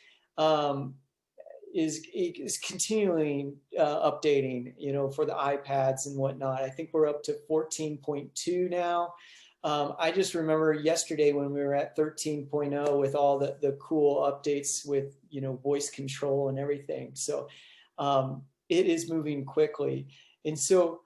is continually updating, for the iPads and whatnot. I think we're up to 14.2 now. I just remember yesterday when we were at 13.0 with all the cool updates with, voice control and everything. So it is moving quickly. And so,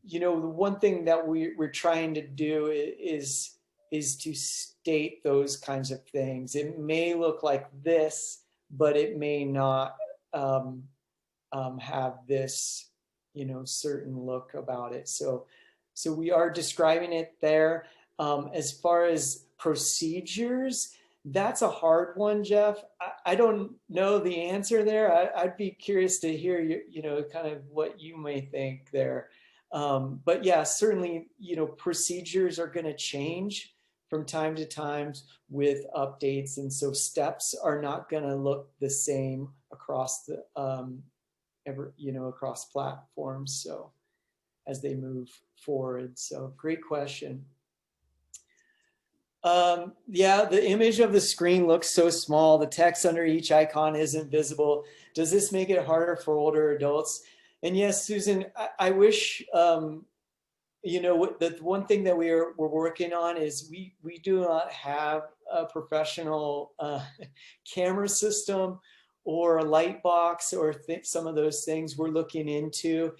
the one thing that we're trying to do is to state those kinds of things. It may look like this, but it may not have this, certain look about it. So we are describing it there. As far as procedures, that's a hard one, Jeff. I don't know the answer there. I'd be curious to hear kind of what you may think there. But yeah, certainly, procedures are going to change from time to time with updates, and so steps are not going to look the same across the across platforms, so as they move forward. So great question. Yeah, the image of the screen looks so small. The text under each icon isn't visible. Does this make it harder for older adults? And yes, Susan, I wish the one thing that we're working on is we do not have a professional camera system or a light box or some of those things we're looking into.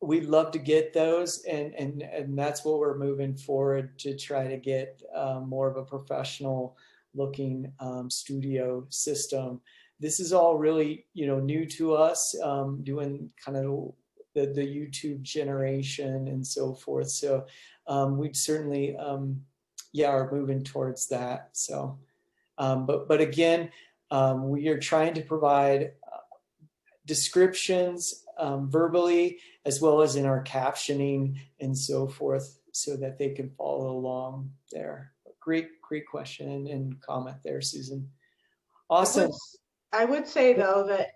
We'd love to get those, and that's what we're moving forward to try to get more of a professional looking studio system. This is all really new to us, doing kind of the YouTube generation and so forth. So we'd certainly, are moving towards that. So, but again, we are trying to provide descriptions verbally, as well as in our captioning and so forth, so that they can follow along there. Great question and comment there, Susan. Awesome. I would say though that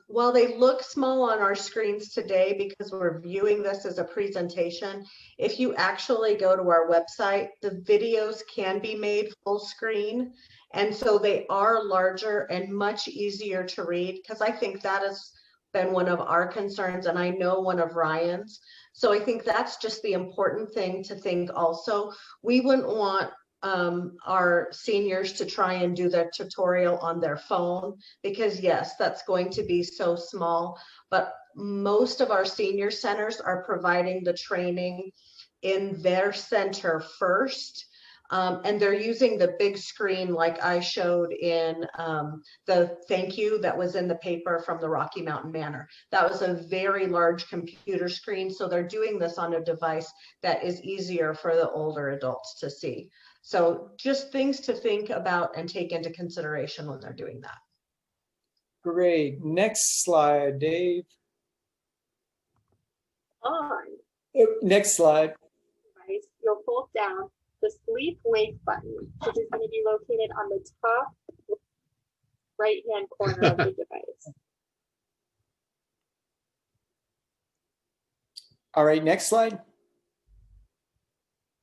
while they look small on our screens today because we're viewing this as a presentation, if you actually go to our website, the videos can be made full screen. And so they are larger and much easier to read, because I think that has been one of our concerns, and I know one of Ryan's. So I think that's just the important thing to think also. We wouldn't want our seniors to try and do their tutorial on their phone, because yes, that's going to be so small, but most of our senior centers are providing the training in their center first. And they're using the big screen like I showed in the thank you that was in the paper from the Rocky Mountain Manor. That was a very large computer screen. So they're doing this on a device that is easier for the older adults to see. So just things to think about and take into consideration when they're doing that. Great. Next slide, Dave. On Next slide. device, you'll hold down the sleep wake button, which is going to be located on the top right-hand corner of the device. All right, next slide.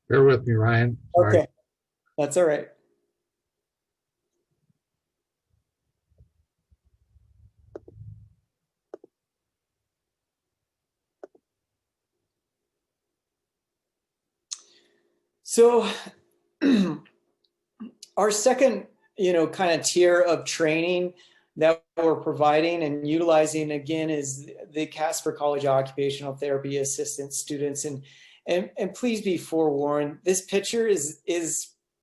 Bear with me, Ryan. Sorry. Okay, that's all right. So our second, kind of tier of training that we're providing and utilizing again is the Casper College Occupational Therapy Assistant students. And please be forewarned, this picture is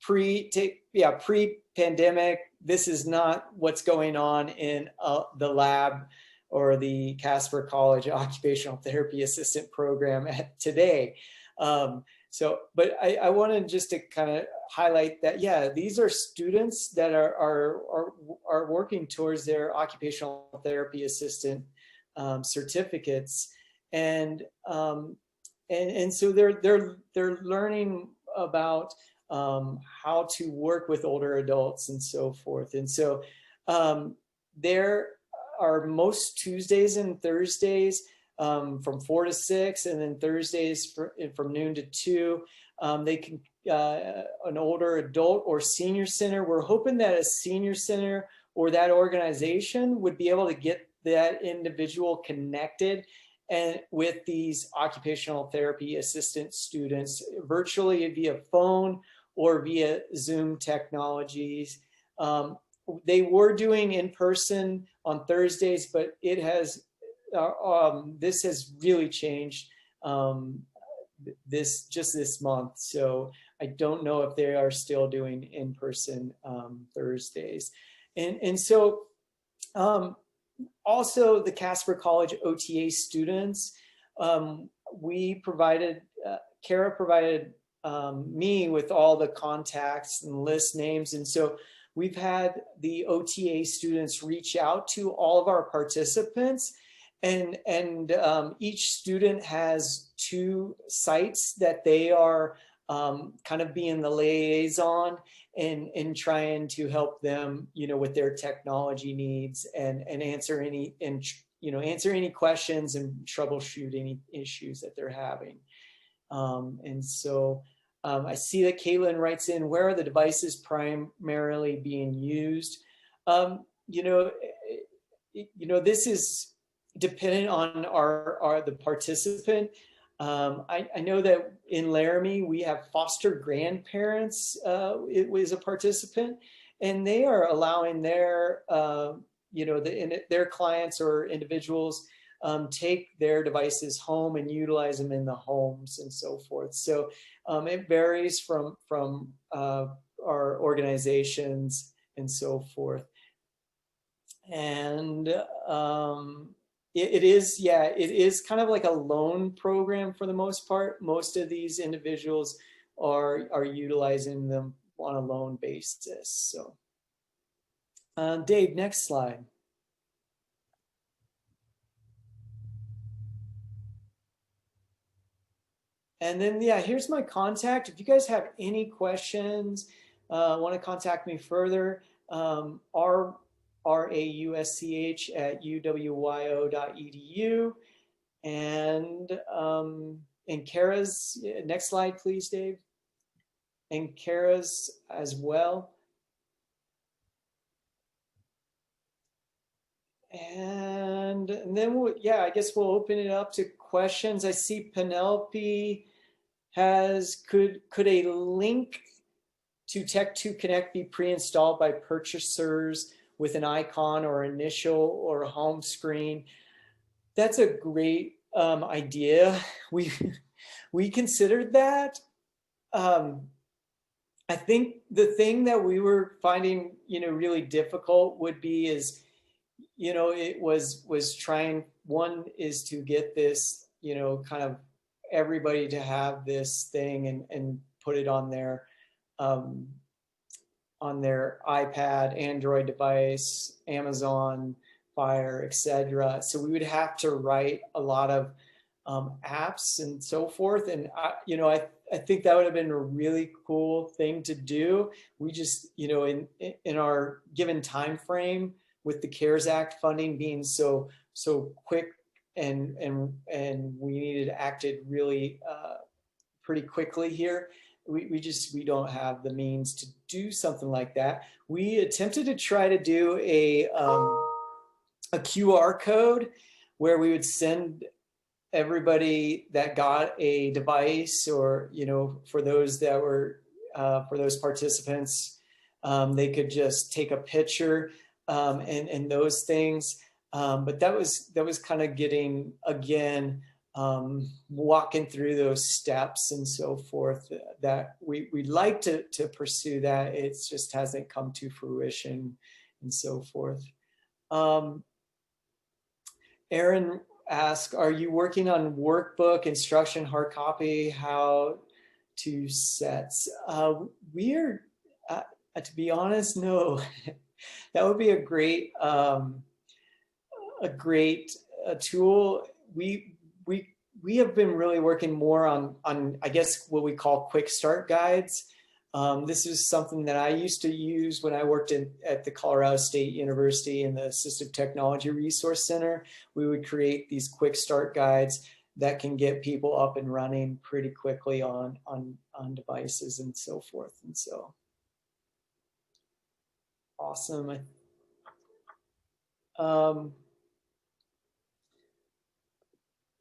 pre-pandemic. This is not what's going on in the lab or the Casper College Occupational Therapy Assistant program today. But I wanted just to kind of highlight that, yeah, these are students that are working towards their occupational therapy assistant certificates, and so they're learning about how to work with older adults and so forth. And so there are most Tuesdays and Thursdays from 4 to 6, and then Thursdays from noon to 2. They can an older adult or senior center. We're hoping that a senior center or that organization would be able to get that individual connected and with these occupational therapy assistant students virtually via phone or via Zoom technologies. They were doing in person on Thursdays, but it has this has really changed this month. So I don't know if they are still doing in-person Thursdays. And so also the Casper College OTA students, Kara provided me with all the contacts and list names. And so we've had the OTA students reach out to all of our participants, and each student has 2 sites that they are kind of being the liaison and trying to help them, with their technology needs and answer any questions and troubleshoot any issues that they're having. And so I see that Caitlin writes in, where are the devices primarily being used? This is dependent on the participant. I know that in Laramie we have foster grandparents. It was a participant, and they are allowing their their clients or individuals take their devices home and utilize them in the homes and so forth. So it varies from our organizations and so forth. And it is kind of like a loan program for the most part. Most of these individuals are utilizing them on a loan basis. So Dave, next slide. And then, here's my contact. If you guys have any questions, want to contact me further, rausch@uwyo.edu. And Kara's, next slide, please, Dave. And Kara's as well. And then, I guess we'll open it up to questions. I see Penelope could a link to Tech2Connect be pre-installed by purchasers with an icon or initial or a home screen? That's a great idea. We considered that. I think the thing that we were finding, really difficult would be it was trying, one is to get this, kind of everybody to have this thing and put it on their iPad, Android device, Amazon, fire, etc. So we would have to write a lot of apps and so forth. And I think that would have been a really cool thing to do. We just, in our given time frame, with the CARES Act funding being so quick, and we needed acted really pretty quickly here. We don't have the means to do something like that. We attempted to try to do a QR code where we would send everybody that got a device, or for those that were for those participants, they could just take a picture and those things. But that was kind of getting, again, walking through those steps and so forth, that we'd like to pursue that. It just hasn't come to fruition and so forth. Aaron asked, are you working on workbook, instruction, hard copy, how to sets? We are, to be honest, no. That would be a great tool. We have been really working more on I guess what we call quick start guides. This is something that I used to use when I worked at the Colorado State University in the Assistive Technology Resource Center. We would create these quick start guides that can get people up and running pretty quickly on devices and so forth. And so, awesome.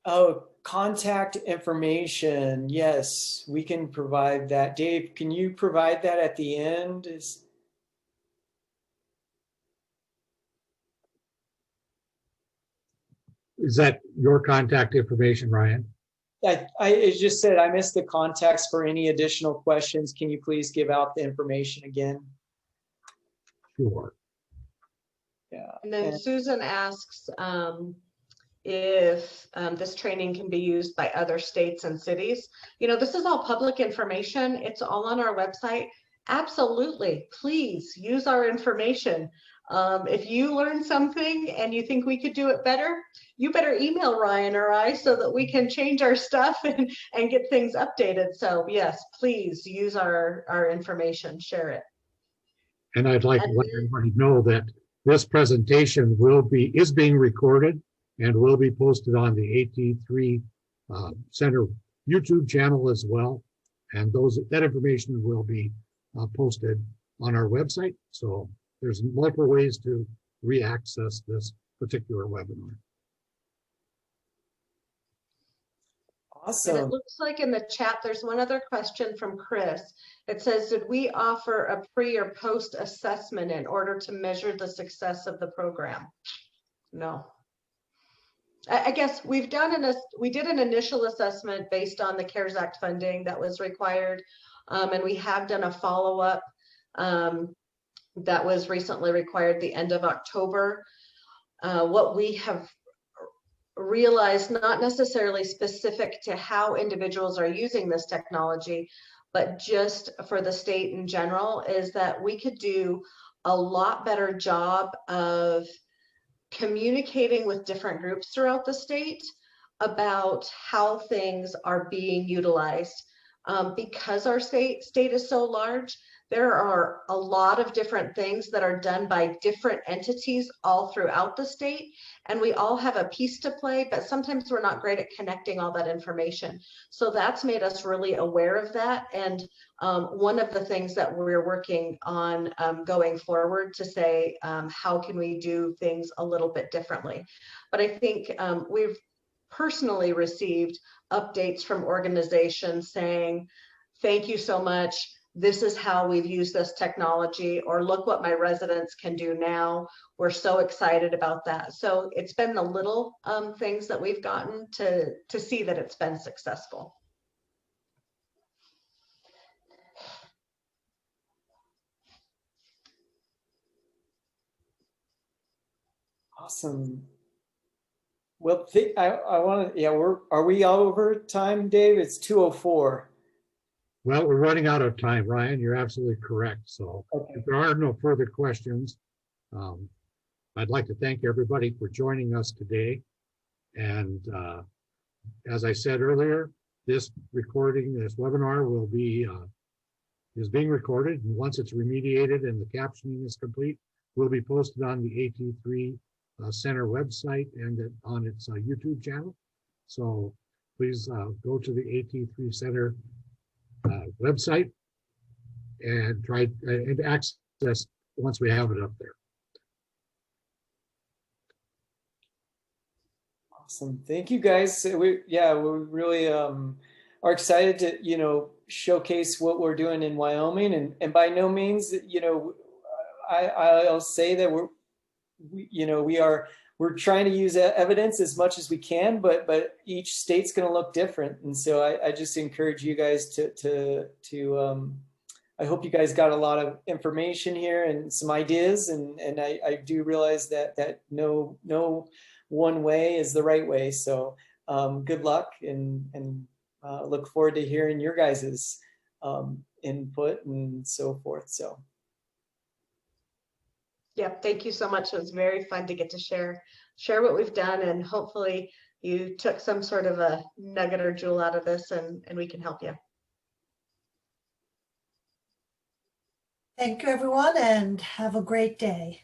Oh, contact information. Yes, we can provide that. Dave, can you provide that at the end? Is that your contact information, Ryan? I just said I missed the contacts for any additional questions. Can you please give out the information again? Sure. Yeah. And then Susan asks if this training can be used by other states and cities. This is all public information. It's all on our website. Absolutely. Please use our information. If you learn something and you think we could do it better, you better email Ryan or I so that we can change our stuff and get things updated. So yes, please use our information, share it. And I'd like to let everybody know that this presentation is being recorded and will be posted on the AT3 Center YouTube channel as well. And that information will be posted on our website. So there's multiple ways to re-access this particular webinar. Awesome. And it looks like in the chat, there's one other question from Chris. It says, did we offer a pre or post assessment in order to measure the success of the program? No. I guess we did an initial assessment based on the CARES Act funding that was required. And we have done a follow-up that was recently required the end of October. What we have realized, not necessarily specific to how individuals are using this technology, but just for the state in general, is that we could do a lot better job of communicating with different groups throughout the state about how things are being utilized. Because our state is so large, there are a lot of different things that are done by different entities all throughout the state, and we all have a piece to play, but sometimes we're not great at connecting all that information. So that's made us really aware of that, and one of the things that we're working on going forward to say, how can we do things a little bit differently? But I think we've personally received updates from organizations saying, thank you so much. This is how we've used this technology, or look what my residents can do now. We're so excited about that. So it's been the little things that we've gotten to see that it's been successful. Awesome. Well, I want to, yeah, are we over time, Dave? It's 2:04. Well, we're running out of time, Ryan. You're absolutely correct. So Okay. if there are no further questions, I'd like to thank everybody for joining us today. And as I said earlier, this webinar will be is being recorded, and once it's remediated and the captioning is complete, will be posted on the AT3 Center website and on its YouTube channel. So please go to the AT3 Center website and try and access once we have it up there. Awesome. Thank you guys. We really are excited to, showcase what we're doing in Wyoming, and by no means, I'll say that we're trying to use evidence as much as we can, but each state's going to look different. And so I just encourage you guys to I hope you guys got a lot of information here and some ideas. And I do realize that no one way is the right way. So good luck, and look forward to hearing your guys's input and so forth. So. Yep, thank you so much. It was very fun to get to share what we've done, and hopefully you took some sort of a nugget or jewel out of this, and we can help you. Thank you, everyone, and have a great day.